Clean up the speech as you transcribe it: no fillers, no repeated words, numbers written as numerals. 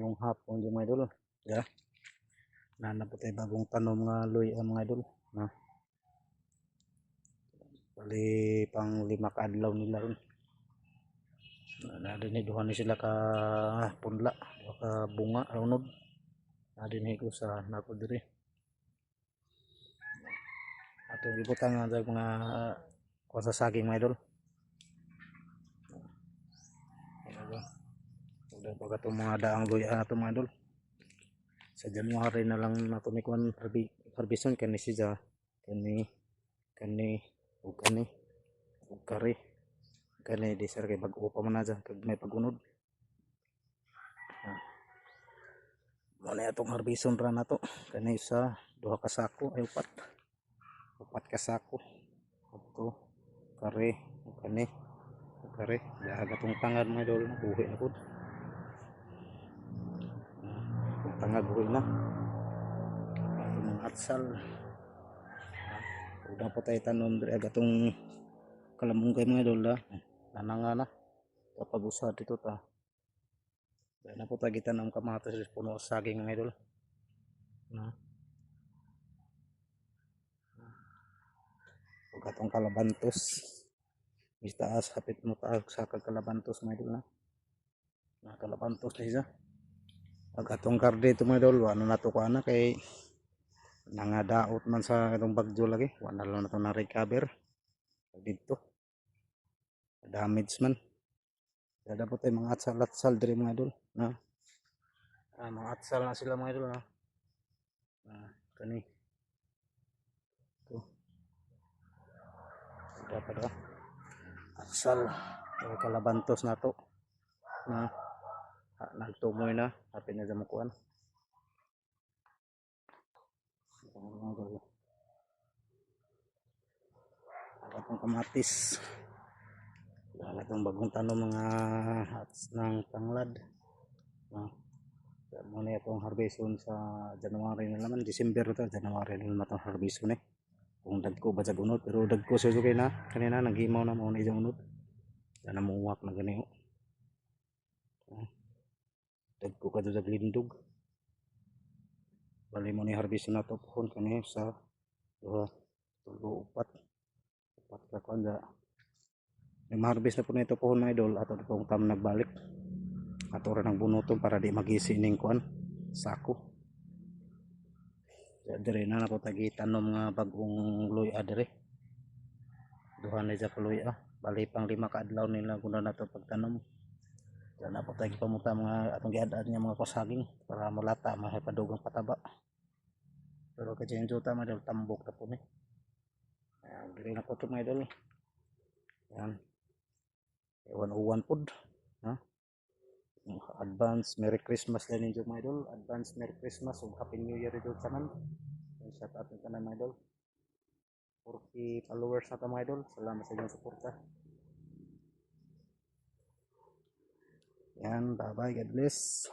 ngayong hapon yung mga idol. Yeah. Nanapot tayo bagong tanom nga luy ang mga idol. Bali pang 5 ka adlaw nila ron. Nadiniduhan ni sila ka punla, ka bunga, runod. Nadinihin ko sa nako diri. Atong ibutan nga mga kuha sa saging mga idol. Udah pa itong mga daang luya na ito mga idol. Sa January na lang nato ni kuan harbison kani siya kani ug kari kani di sir kay bag-o pa man na dyan kag may pagunod. Muna itong harbison ra na to kani sa 2 ka sako ay upat ka sako ito kari kani kari daga tong tangad mga idol buhi na pud tangad buhi na ito mga atsal. Udah po tayo tanom diri agatong kalamungkay mga idol nananga na kapag usa dito ta dahil na po tayo gitanong kamatis puno saging mga idol ug atong kalabantos taas hapit mo taas sa kalabantos mga idol na kalabantos na siya ag atong karde ito mga idol wala na to ko ana kay nangadaot man sa itong bagyo lagi wala lang na to na recover dito damage man kaya dapat tayo mga atsal diri mga idol mga atsal na sila mga idol kani ito dapat atsal kalabantos na to nagtumoy na hapit na sa mukuan atong kamatis wala itong bagong tanom mga hats ng tanglad muna itong harbison sa January na naman December ito January na naman itong harbison kung dagko ba sa unod pero dagko sa sugay na kanina naghimaw na muna isang unod na namuwak na ganiho dagko ka doon sa glindog bali mo ni harbison na ito pohon kanina sa 4 ka kanda maharbis na po na ito pohon na idol at itong tam nagbalik at ora ng bunuton para di magisi ning kuan sako dire na po tagi tanom nga bagong luy adire duhan na sa luy bali pang 5 ka adlaw nila kuna na to pagtanom diyan na po tagi pamuta mga atong giadad nga mga pasaging para malata mahipadugang pataba pero kasi yung juta mga idol tambok na po ni dire na po ito mga idol yan 101 pod advance Merry Christmas din ninyo mga idol advance Merry Christmas ug Happy New Year idol tanan shout out ng tanan mga idol 40 followers na ta mga idol salamat sa inyong suporta yan bye bye God bless.